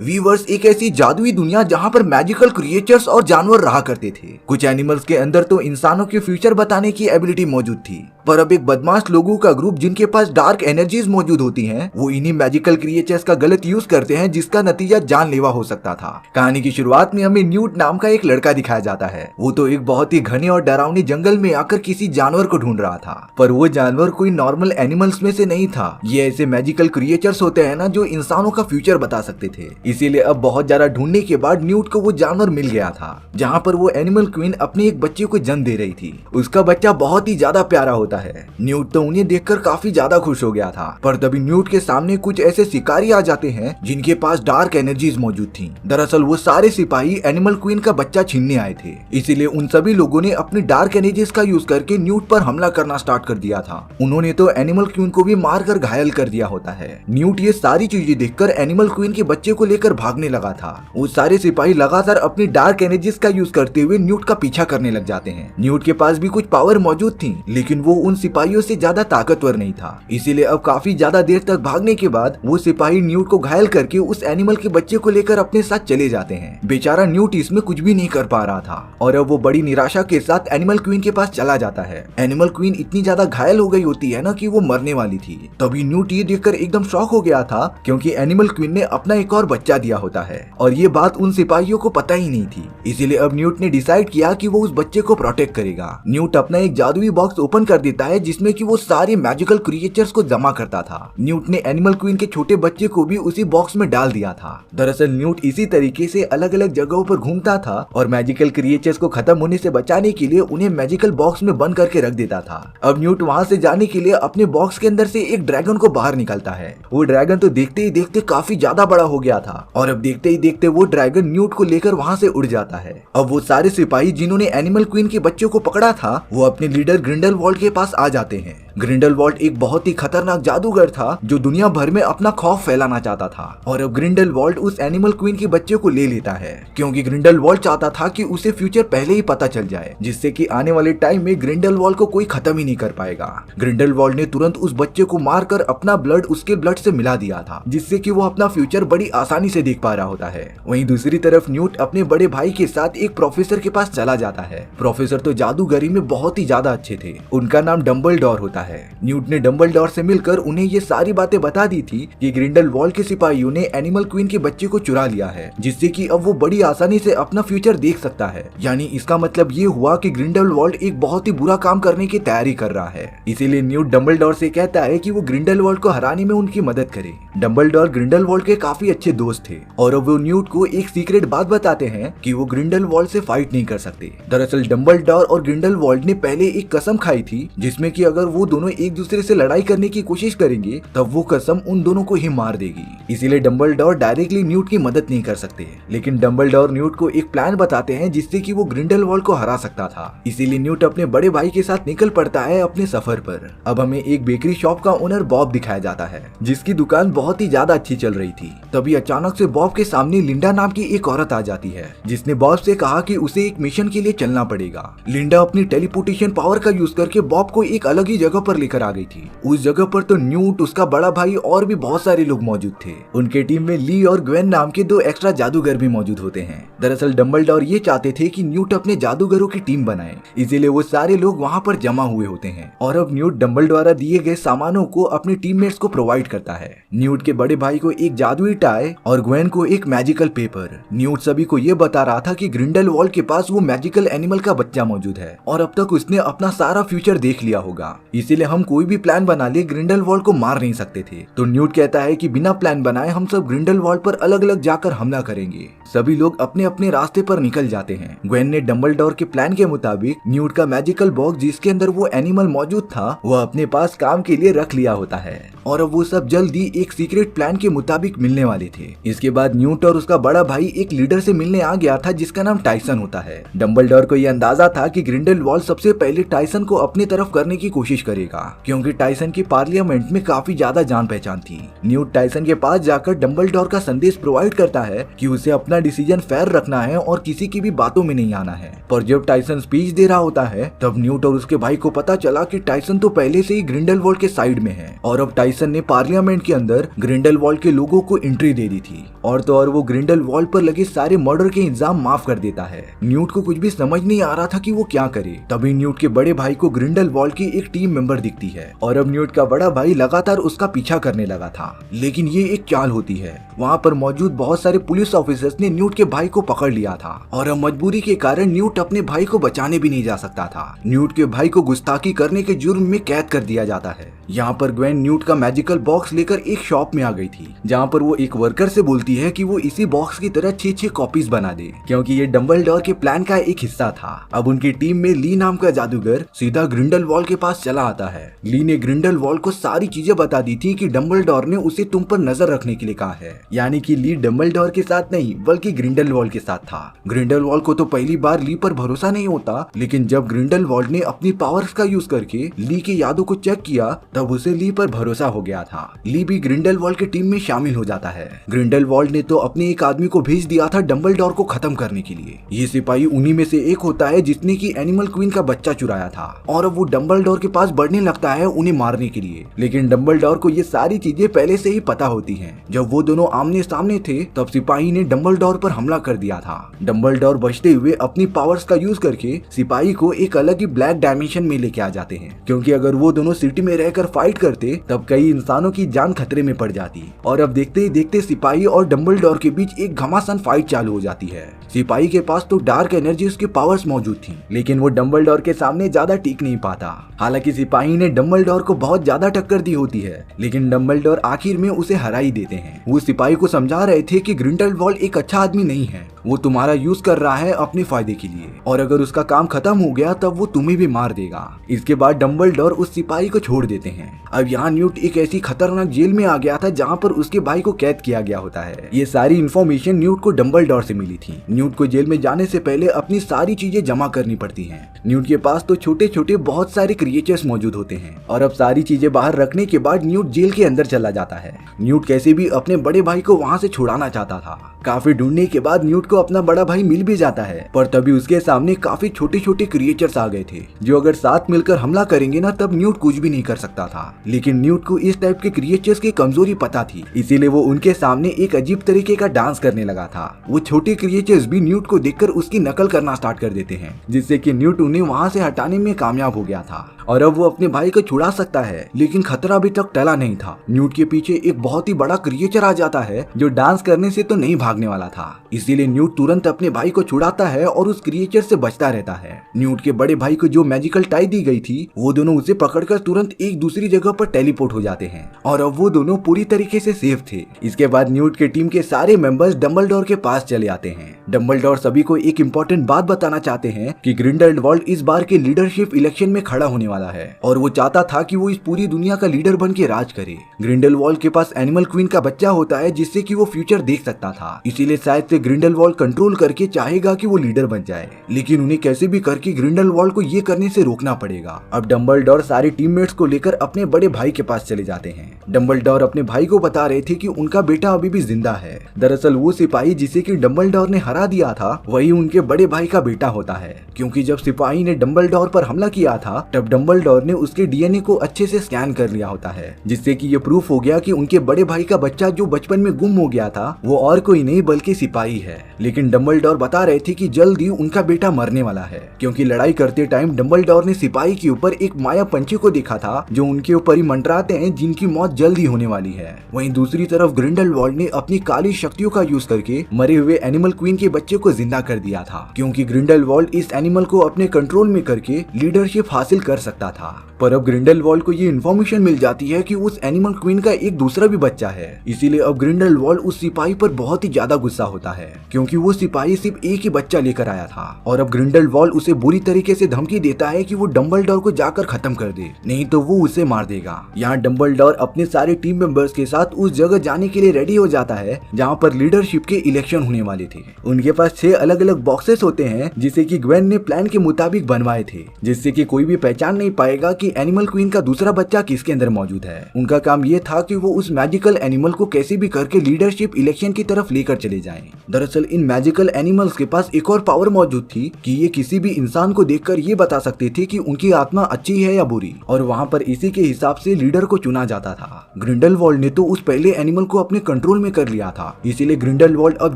Viewers एक ऐसी जादुई दुनिया जहाँ पर मैजिकल क्रिएचर्स और जानवर रहा करते थे। कुछ एनिमल्स के अंदर तो इंसानों के फ्यूचर बताने की एबिलिटी मौजूद थी, पर अब एक बदमाश लोगों का ग्रुप जिनके पास डार्क एनर्जीज मौजूद होती हैं, वो इन्हीं मैजिकल क्रिएचर्स का गलत यूज करते हैं, जिसका नतीजा जानलेवा हो सकता था। कहानी की शुरुआत में हमें न्यूट नाम का एक लड़का दिखाया जाता है। वो तो एक बहुत ही घने और डरावने जंगल में आकर किसी जानवर को ढूंढ रहा था, पर वो जानवर कोई नॉर्मल एनिमल्स में से नहीं था। ये ऐसे मैजिकल क्रिएचर्स होते हैं ना, जो इंसानों का फ्यूचर बता सकते थे। इसीलिए अब बहुत ज्यादा ढूंढने के बाद न्यूट को वो जानवर मिल गया था, जहाँ पर वो एनिमल क्वीन अपने एक बच्चे को जन्म दे रही थी। उसका बच्चा बहुत ही ज्यादा प्यारा होता है। न्यूट तो उन्हें देखकर काफी ज्यादा खुश हो गया था, पर तभी न्यूट के सामने कुछ ऐसे शिकारी आ जाते हैं जिनके पास डार्क एनर्जीज मौजूद थी। दरअसल वो सारे सिपाही एनिमल क्वीन का बच्चा छीनने आए थे, इसीलिए उन सभी लोगों ने अपनी डार्क एनर्जीज का यूज करके न्यूट पर हमला करना स्टार्ट कर दिया था। उन्होंने तो एनिमल क्वीन को भी मारकर घायल कर दिया होता है। न्यूट ये सारी चीजें देखकर एनिमल क्वीन के बच्चे को लेकर भागने लगा था। वो सारे सिपाही लगातार अपनी डार्क एनर्जीज का यूज करते हुए न्यूट का पीछा करने लग जाते हैं। न्यूट के पास भी कुछ पावर मौजूद थी, लेकिन वो उन सिपाहियों से ज्यादा ताकतवर नहीं था। इसीलिए अब काफी ज्यादा देर तक भागने के बाद वो सिपाही न्यूट को घायल करके उस एनिमल के बच्चे को लेकर अपने साथ चले जाते हैं। बेचारा न्यूट इसमें कुछ भी नहीं कर पा रहा था और अब वो बड़ी निराशा के साथ एनिमल क्वीन के पास चला जाता है। एनिमल क्वीन इतनी ज्यादा घायल हो गई होती है ना कि वो मरने वाली थी। तभी न्यूट ये देखकर एकदम शॉक हो गया था, क्योंकि एनिमल क्वीन ने अपना एक और बच्चा दिया होता है और ये बात उन सिपाहियों को पता ही नहीं थी। इसीलिए अब न्यूट ने डिसाइड किया कि वो उस बच्चे को प्रोटेक्ट करेगा। न्यूट अपना एक जादुई बॉक्स ओपन कर देता है, जिसमें कि वो सारे मैजिकल क्रिएचर्स को जमा करता था। न्यूट ने एनिमल क्वीन के छोटे बच्चे को भी उसी बॉक्स में डाल दिया था। दरअसल न्यूट इसी तरीके से अलग अलग जगहों पर घूमता था और मैजिकल क्रिएचर्स को खत्म होने से बचाने के लिए उन्हें मैजिकल बॉक्स में बंद करके रख देता था। अब न्यूट वहाँ से जाने के लिए अपने बॉक्स के अंदर से एक ड्रैगन को बाहर निकालता है। वो ड्रैगन तो देखते ही देखते काफी ज्यादा बड़ा हो गया था और अब देखते ही देखते वो ड्रैगन न्यूट को लेकर वहाँ से उड़ जाता है। अब वो सारे सिपाही जिन्होंने एनिमल क्वीन के बच्चों को पकड़ा था, वो अपने लीडर ग्रिंडलवाल्ड के पास आ जाते हैं। ग्रिंडलवाल्ड एक बहुत ही खतरनाक जादूगर था जो दुनिया भर में अपना खौफ फैलाना चाहता था, और अब ग्रिंडलवाल्ड उस एनिमल क्वीन के बच्चे को ले लेता है, क्योंकि ग्रिंडलवाल्ड चाहता था कि उसे फ्यूचर पहले ही पता चल जाए, जिससे कि आने वाले टाइम में ग्रिंडलवाल्ड को कोई खत्म ही नहीं कर पाएगा। ग्रिंडलवाल्ड ने तुरंत उस बच्चे को मारकर अपना ब्लड उसके ब्लड से मिला दिया था, जिससे कि वो अपना फ्यूचर बड़ी आसानी से देख पा रहा होता है। वहीं दूसरी तरफ न्यूट अपने बड़े भाई के साथ एक प्रोफेसर के पास चला जाता है। प्रोफेसर तो जादूगरी में बहुत ही ज्यादा अच्छे थे। उनका नाम डंबलडोर होता है। न्यूट ने डंबलडोर से मिलकर उन्हें ये सारी बातें बता दी थी कि ग्रिंडलवाल्ड के सिपाहियों ने एनिमल क्वीन के बच्चे को चुरा लिया है, जिससे कि अब वो बड़ी आसानी से अपना फ्यूचर देख सकता है। यानी इसका मतलब ये हुआ कि ग्रिंडलवाल्ड एक बहुत ही बुरा काम करने की तैयारी कर रहा है। इसीलिए न्यूट डंबलडोर से कहता है कि वो ग्रिंडलवाल्ड को हराने में उनकी मदद करे। डंबलडोर ग्रिंडलवाल्ड के काफी अच्छे दोस्त थे और अब वो न्यूट को एक सीक्रेट बात बताते हैं कि वो ग्रिंडलवाल्ड से फाइट नहीं कर सकते। दरअसल डंबलडोर और ग्रिंडलवाल्ड ने पहले एक कसम खाई थी, जिसमें कि अगर वो दोनों एक दूसरे से लड़ाई करने की कोशिश करेंगे तब वो कसम उन दोनों को ही मार देगी। इसीलिए डंबलडोर डायरेक्टली न्यूट की मदद नहीं कर सकते, लेकिन डंबलडोर न्यूट को एक प्लान बताते हैं जिससे कि वो ग्रिंडलवाल्ड को हरा सकता था। इसीलिए न्यूट अपने बड़े भाई के साथ निकल पड़ता है अपने सफर पर। अब हमें एक बेकरी शॉप का ओनर बॉब दिखाया जाता है, जिसकी दुकान बहुत ही ज्यादा अच्छी चल रही थी। तभी अचानक से बॉब के सामने लिंडा नाम की एक औरत आ जाती है, जिसने बॉब से कहा कि उसे एक मिशन के लिए चलना पड़ेगा। लिंडा अपनी टेलीपोर्टेशन पावर का यूज करके बॉब को एक अलग ही जगह पर लेकर आ गई थी। उस जगह पर तो न्यूट, उसका बड़ा भाई और भी बहुत सारे लोग मौजूद थे। उनके टीम में ली और ग्वेन नाम के 2 एक्स्ट्रा जादूगर भी मौजूद होते हैं। दरअसल डंबलडोर ये चाहते थे कि न्यूट अपने जादूगरों की टीम बनाए, इसीलिए वो सारे लोग वहाँ पर जमा हुए होते हैं। और अब न्यूट डंबल द्वारा दिए गए सामानों को अपने टीममेट्स को प्रोवाइड करता है। न्यूट के बड़े भाई को एक जादुई टाई और ग्वेन को एक मैजिकल पेपर। न्यूट सभी को ये बता रहा था कि ग्रिंडलवाल्ड के पास वो मैजिकल एनिमल का बच्चा मौजूद है और अब तक उसने अपना सारा फ्यूचर देख लिया होगा, इसीलिए हम कोई भी प्लान बना ले ग्रिंडलवाल्ड को मार नहीं सकते थे। तो न्यूट कहता है कि बिना प्लान बनाए हम सब ग्रिंडलवाल्ड पर अलग अलग जाकर हमला करेंगे। सभी लोग अपने अपने रास्ते पर निकल जाते हैं। ग्वेन ने डंबलडोर के प्लान के मुताबिक न्यूट का मैजिकल बॉक्स, जिसके अंदर वो एनिमल मौजूद था, वो अपने पास काम के लिए रख लिया होता है और अब वो सब जल्दी एक सीक्रेट प्लान के मुताबिक मिलने वाले थे। इसके बाद न्यूट और उसका बड़ा भाई एक लीडर से मिलने आ गया था, जिसका नाम टाइसन होता है। डंबलडोर को यह अंदाजा था कि ग्रिंडलवाल्ड सबसे पहले टाइसन को अपनी तरफ करने की कोशिश करेगा। करेगा, क्योंकि टाइसन की पार्लियामेंट में काफी ज्यादा जान पहचान थी। न्यूट टाइसन के पास जाकर डंबलडोर का संदेश प्रोवाइड करता है कि उसे अपना डिसीजन फेयर रखना है और किसी की भी बातों में नहीं आना है। पर जब टाइसन स्पीच दे रहा होता है तब न्यूट और उसके भाई को पता चला कि टाइसन तो पहले से ही ग्रिंडलवाल्ड के साइड में है और अब टाइसन ने पार्लियामेंट के अंदर ग्रिंडलवाल्ड के लोगों को एंट्री दे दी थी और तो और वो ग्रिंडलवाल्ड पर लगे सारे मर्डर के इल्जाम माफ कर देता है। न्यूट को कुछ भी समझ नहीं आ रहा था कि वो क्या करे। तभी न्यूट के बड़े भाई को ग्रिंडलवाल्ड की एक टीम मेंबर दिखती है और अब न्यूट का बड़ा भाई लगातार उसका पीछा करने लगा था, लेकिन ये एक चाल होती है। वहाँ पर मौजूद बहुत सारे पुलिस ऑफिसर्स ने न्यूट के भाई को पकड़ लिया था और अब मजबूरी के कारण न्यूट अपने भाई को बचाने भी नहीं जा सकता था। न्यूट के भाई को गुस्ताखी करने के जुर्म में कैद कर दिया जाता है। यहाँ पर ग्वेन न्यूट का मैजिकल बॉक्स लेकर एक शॉप में आ गई थी, जहाँ पर वो एक वर्कर से बोलती है कि वो इसी बॉक्स की तरह 6 कॉपीज बना दे, क्योंकि ये डंबलडोर के प्लान का एक हिस्सा था। अब उनकी टीम में ली नाम का जादूगर सीधा ग्रिंडलवाल्ड के पास चला आता है। ली ने ग्रिंडलवाल्ड को सारी चीजें बता दी थी कि डंबलडोर ने उसे तुम पर नजर रखने के लिए कहा है, यानी कि ली डंबलडोर के साथ नहीं बल्कि ग्रिंडलवाल्ड के साथ था। ग्रिंडलवाल्ड को तो पहली बार ली पर भरोसा नहीं होता, लेकिन जब ग्रिंडलवाल्ड ने अपनी पावर्स का यूज करके ली की यादों को चेक किया तब उसे ली पर भरोसा हो गया था। ली भी ग्रिंडलवाल्ड की टीम में शामिल हो जाता है। ग्रिंडलवाल्ड ने तो अपने एक आदमी को भेज दिया था डंबलडोर को खत्म करने के लिए। ये सिपाही उन्हीं में से एक होता है जिसने की एनिमल क्वीन का बच्चा चुराया था और अब वो डंबलडोर के पास बढ़ने लगता है उन्हें मारने के लिए। लेकिन डंबलडोर को ये सारी चीजें पहले से ही पता होती हैं। जब वो दोनों आमने सामने थे तब सिपाही ने डंबलडोर पर हमला कर दिया था। डंबलडोर बचते हुए अपनी पावर्स का यूज करके सिपाही को एक अलग ही ब्लैक डायमेंशन में लेके आ जाते हैं, क्योंकि अगर वो दोनों सिटी में रहकर फाइट करते तब कई इंसानों की जान खतरे में पड़ जाती। और अब देखते ही देखते सिपाही और डंबलडोर के बीच एक घमासान फाइट चालू हो जाती है। सिपाही के पास तो डार्क एनर्जी उसकी पावर्स मौजूद थी, लेकिन वो डंबलडोर के सामने ज्यादा टिक नहीं पाता। हालांकि सिपाही ने डंबलडोर को बहुत ज्यादा टक्कर दी होती है, लेकिन डंबलडोर आखिर में उसे हरा ही देते हैं। वो सिपाही को समझा रहे थे कि ग्रिंडलवाल्ड एक अच्छा आदमी नहीं है, वो तुम्हारा यूज कर रहा है अपने फायदे के लिए, और अगर उसका काम खत्म हो गया तब वो तुम्हें भी मार देगा। इसके बाद डंबलडोर उस सिपाही को छोड़ देते हैं। अब यहाँ न्यूट एक ऐसी खतरनाक जेल में आ गया था जहाँ पर उसके भाई को कैद किया गया होता है। ये सारी इन्फॉर्मेशन न्यूट को डंबलडोर से मिली थी। न्यूट को जेल में जाने से पहले अपनी सारी चीजें जमा करनी पड़ती हैं। न्यूट के पास तो छोटे छोटे बहुत सारे क्रिएचर्स मौजूद होते हैं और अब सारी चीजें बाहर रखने के बाद न्यूट जेल के अंदर चला जाता है। न्यूट कैसे भी अपने बड़े भाई को वहाँ से छुड़ाना चाहता था। काफी ढूंढने के बाद न्यूट को अपना बड़ा भाई मिल भी जाता है, पर तभी उसके सामने काफी छोटे छोटे क्रिएचर्स आ गए थे जो अगर साथ मिलकर हमला करेंगे ना तब न्यूट कुछ भी नहीं कर सकता था। लेकिन न्यूट को इस टाइप के क्रिएचर्स की कमजोरी पता थी, इसीलिए वो उनके सामने एक अजीब तरीके का डांस करने लगा था। वो छोटे क्रिएचर्स भी न्यूट को देखकर उसकी नकल करना स्टार्ट कर देते हैं, जिससे कि न्यूट उन्हें वहाँ से हटाने में कामयाब हो गया था और अब वो अपने भाई को छुड़ा सकता है। लेकिन खतरा अभी तक टला नहीं था। न्यूट के पीछे एक बहुत ही बड़ा क्रिएचर आ जाता है जो डांस करने से तो नहीं भागने वाला था, इसीलिए न्यूट तुरंत अपने भाई को छुड़ाता है और उस क्रिएचर से बचता रहता है। न्यूट के बड़े भाई को जो मैजिकल टाई दी गई थी वो दोनों उसे पकड़कर तुरंत एक दूसरी जगह पर टेलीपोर्ट हो जाते हैं और अब वो दोनों पूरी तरीके से सेफ थे। इसके बाद न्यूट के टीम के सारे मेंबर्स डंबलडोर के पास चले आते हैं। डंबलडोर सभी को एक इम्पोर्टेंट बात बताना चाहते हैं कि ग्रिंडलवाल्ड इस बार के लीडरशिप इलेक्शन में खड़ा होने वाला है और वो चाहता था कि वो इस पूरी दुनिया का लीडर बन के राज करे। ग्रिंडलवाल्ड के पास एनिमल क्वीन का बच्चा होता है जिससे कि वो फ्यूचर देख सकता था, इसीलिए शायद से ग्रिंडलवाल्ड कंट्रोल करके चाहेगा कि वो लीडर बन जाए, लेकिन उन्हें कैसे भी करके ग्रिंडलवाल्ड को ये करने से रोकना पड़ेगा। अब डंबलडोर सारे टीममेट्स को लेकर अपने बड़े भाई के पास चले जाते हैं। डंबलडोर अपने भाई को बता रहे थे कि उनका बेटा अभी भी जिंदा है। दरअसल वो सिपाही जिसे कि डंबलडोर ने हरा दिया था वही उनके बड़े भाई का बेटा होता है, क्योंकि जब सिपाही ने डंबलडोर पर हमला किया था तब डंबलडोर ने उसके डीएनए को अच्छे से स्कैन कर लिया होता है, जिससे कि ये प्रूफ हो गया कि उनके बड़े भाई का बच्चा जो बचपन में गुम हो गया था वो और कोई नहीं बल्कि सिपाही है। लेकिन डंबलडोर बता रहे थे कि जल्द ही उनका बेटा मरने वाला है, क्योंकि लड़ाई करते टाइम डंबलडोर ने सिपाही के ऊपर एक माया पंछी को देखा था जो उनके ऊपर ही मंडराते हैं, जिनकी मौत जल्द ही होने वाली है। वहीं दूसरी तरफ ग्रिंडलवाल्ड ने अपनी काली शक्तियों का यूज करके मरे हुए एनिमल क्वीन के बच्चे को जिंदा कर दिया था, क्योंकि ग्रिंडलवाल्ड इस एनिमल को अपने कंट्रोल में करके लीडरशिप हासिल कर सकता था। पर अब ग्रिंडलवाल्ड को ये इन्फॉर्मेशन मिल जाती है कि उस एनिमल क्वीन का एक दूसरा भी बच्चा है, इसीलिए अब ग्रिंडलवाल्ड उस सिपाही पर बहुत ही ज्यादा गुस्सा होता है, क्योंकि वो सिपाही सिर्फ एक ही बच्चा लेकर आया था और अब ग्रिंडलवाल्ड उसे बुरी तरीके से धमकी देता है कि वो डंबलडोर को जाकर खत्म कर दे, नहीं तो वो उसे मार देगा। यहाँ डंबलडोर अपने सारे टीम मेंबर्स के साथ उस जगह जाने के लिए रेडी हो जाता है जहाँ पर लीडरशिप के इलेक्शन होने वाले थे। उनके पास 6 अलग अलग बॉक्सेस होते हैं जिसे कि ग्वेन ने प्लान के मुताबिक बनवाए थे, जिससे कि कोई भी पहचान नहीं पाएगा कि एनिमल क्वीन का दूसरा बच्चा किसके अंदर मौजूद है। उनका काम ये था कि वो उस मैजिकल एनिमल को कैसे भी करके लीडरशिप इलेक्शन की तरफ लेकर चले जाएं। दरअसल इन मैजिकल एनिमल्स के पास एक और पावर मौजूद थी कि ये किसी भी इंसान को देखकर ये बता सकते थे कि उनकी आत्मा अच्छी है या बुरी, और वहाँ पर इसी के हिसाब से लीडर को चुना जाता था। ग्रिंडलवाल्ड ने तो उस पहले एनिमल को अपने कंट्रोल में कर लिया था, इसीलिए ग्रिंडलवाल्ड अब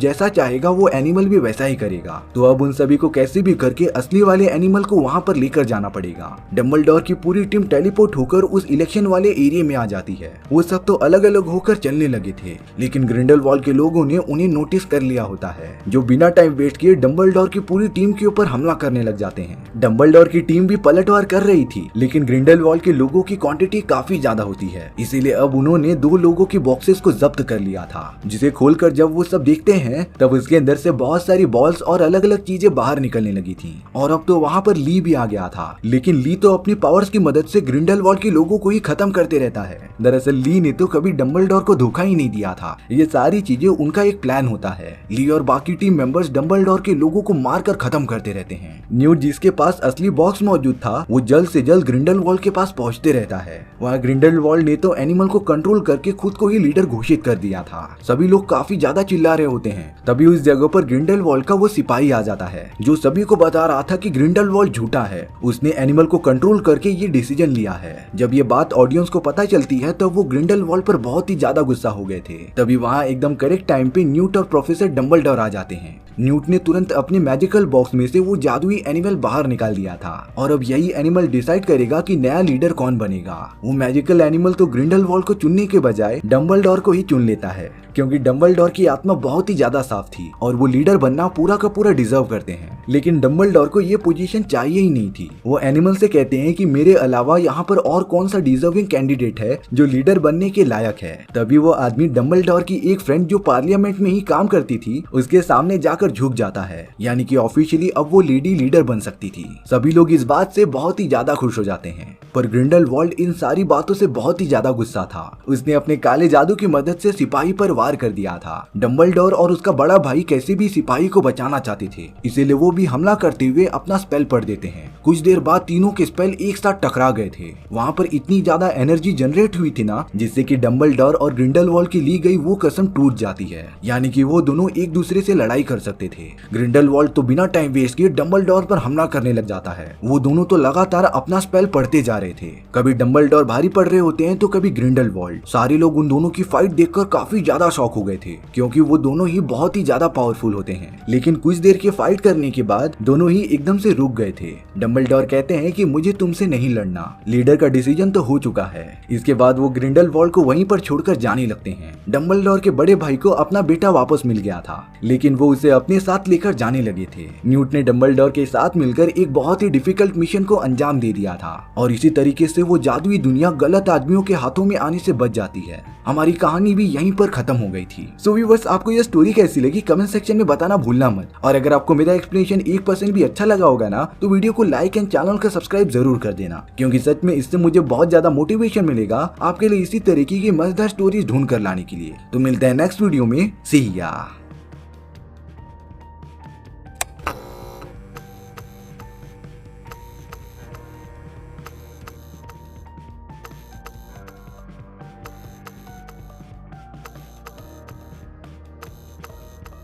जैसा चाहेगा वो एनिमल भी वैसा ही करेगा। तो अब उन सभी को कैसे भी करके असली वाले एनिमल को वहाँ पर लेकर जाना पड़ेगा। डंबलडोर की पूरी टीम टेलीपोर्ट होकर उस इलेक्शन वाले एरिया में आ जाती है। वो सब तो अलग अलग होकर चलने लगे थे, लेकिन ग्रिंडलवाल्ड के लोगों ने उन्हें नोटिस कर लिया होता है, जो बिना टाइम वेस्ट किए डंबलडोर की पूरी टीम के ऊपर हमला करने लग जाते हैं। डंबलडोर की टीम भी पलटवार कर रही थी, लेकिन ग्रिंडलवाल्ड के लोगों की क्वांटिटी काफी ज्यादा होती है, इसीलिए अब उन्होंने 2 लोगों की बॉक्सेस को जब्त कर लिया था, जिसे खोलकर जब वो सब देखते हैं तब उसके अंदर से बहुत सारी बॉल्स और अलग अलग चीजें बाहर निकलने लगी थी। और अब तो वहाँ पर ली भी आ गया था, लेकिन ली तो अपनी पावर्स की मदद से ग्रिंडलवाल्ड के लोगों को ही खत्म करते रहता है। दरअसल ली ने तो कभी डंबलडोर को धोखा ही नहीं दिया था, ये सारी चीजें उनका एक प्लान होता है। ली और बाकी टीम मेंबर्स डंबलडोर के लोगों को मारकर खत्म करते रहते हैं। न्यूट जिसके पास असली बॉक्स मौजूद था वो जल्द से जल्द ग्रिंडलवाल्ड के पास पहुंचते रहता है। वहाँ ग्रिंडलवाल्ड ने तो एनिमल को कंट्रोल करके खुद को ही लीडर घोषित कर दिया था। सभी लोग काफी ज्यादा चिल्ला रहे होते हैं। तभी उस जगह पर ग्रिंडलवाल्ड का वो सिपाही आ जाता है, जो सभी को बता रहा था कि ग्रिंडलवाल्ड झूठा है, उसने एनिमल को कंट्रोल करके ये डिसीजन लिया है। जब ये बात ऑडियंस को पता चलती है तो वो ग्रिंडलवाल्ड पर बहुत ही ज्यादा गुस्सा हो गए थे। तभी वहाँ एकदम करेक्ट टाइम पे न्यूट और प्रोफेसर डंबलडोर आ जाते हैं। न्यूट ने तुरंत अपने मैजिकल बॉक्स में से वो जादुई एनिमल बाहर निकाल दिया था, और अब यही एनिमल डिसाइड करेगा कि नया लीडर कौन बनेगा। वो मैजिकल एनिमल तो ग्रिंडलवाल्ड को चुनने के बजाय डंबलडोर को ही चुन लेता है, क्योंकि डंबलडोर की आत्मा बहुत ही ज्यादा साफ थी और वो लीडर बनना पूरा का पूरा डिजर्व करते हैं। लेकिन डंबलडोर को ये पोजीशन चाहिए ही नहीं थी। वो एनिमल से कहते हैं कि मेरे अलावा यहाँ पर और कौन सा डिजर्विंग कैंडिडेट है जो लीडर बनने के लायक है। तभी वो आदमी डंबलडोर की एक फ्रेंड जो पार्लियामेंट में ही काम करती थी उसके सामने जाकर झुक जाता है, यानी कि ऑफिशियली अब वो लेडी लीडर बन सकती थी। सभी लोग इस बात से बहुत ही ज्यादा खुश हो जाते हैं, पर ग्रिंडलवाल्ड इन सारी बातों से बहुत ही ज्यादा गुस्सा था। उसने अपने काले जादू की मदद से सिपाही पर वार कर दिया था। डंबलडोर और उसका बड़ा भाई कैसे भी सिपाही को बचाना चाहते थे, इसीलिए वो भी हमला करते हुए अपना स्पेल पढ़ देते हैं। कुछ देर बाद तीनों के स्पेल एक साथ टकरा गए थे। वहाँ पर इतनी ज्यादा एनर्जी जनरेट हुई थी ना, जिससे कि डंबलडोर और ग्रिंडलवाल्ड की ली गई वो कसम टूट जाती है, यानी कि वो दोनों एक दूसरे से लड़ाई कर सकते थे। ग्रिंडलवाल्ड तो बिना टाइम वेस्ट किए डंबलडोर पर हमला करने लग जाता है। वो दोनों तो लगातार अपना स्पेल पढ़ते जा रहे थे। कभी डंबलडोर भारी पड़ रहे होते हैं तो कभी ग्रिंडलवाल्ड। सारे लोग उन दोनों की फाइट देखकर काफी ज्यादा शॉक हो गए थे, क्योंकि वो दोनों ही बहुत ही ज्यादा पावरफुल होते हैं। लेकिन कुछ देर के फाइट करने के बाद दोनों ही एकदम से रुक गए थे। डंबलडोर कहते हैं कि मुझे तुमसे नहीं लड़ना, लीडर का डिसीजन तो हो चुका है। इसके बाद वो ग्रिंडलवाल्ड को वहीं पर छोड़कर जाने लगते हैं। डंबलडोर के बड़े भाई को अपना बेटा वापस मिल गया था, लेकिन वो उसे अपने साथ लेकर जाने लगे थे। न्यूट ने डंबलडोर के साथ मिलकर एक बहुत ही डिफिकल्ट मिशन को अंजाम दे दिया था, और इसी तरीके से वो जादुई दुनिया गलत आदमियों के हाथों में आने से बच जाती है। हमारी कहानी भी यहीं पर खत्म हो गई थी। सो व्यूअर्स, आपको यह स्टोरी कैसी लगी कमेंट सेक्शन में बताना भूलना मत। और अगर आपको मेरा एक्सप्लेनेशन 1% भी अच्छा लगा होगा ना, तो वीडियो को लाइक एंड चैनल का सब्सक्राइब जरूर कर देना, क्योंकि सच में इससे मुझे बहुत ज्यादा मोटिवेशन मिलेगा आपके लिए इसी तरीके की मजेदार स्टोरीज ढूंढ कर लाने के लिए। तो मिलते हैं नेक्स्ट वीडियो में। सी या।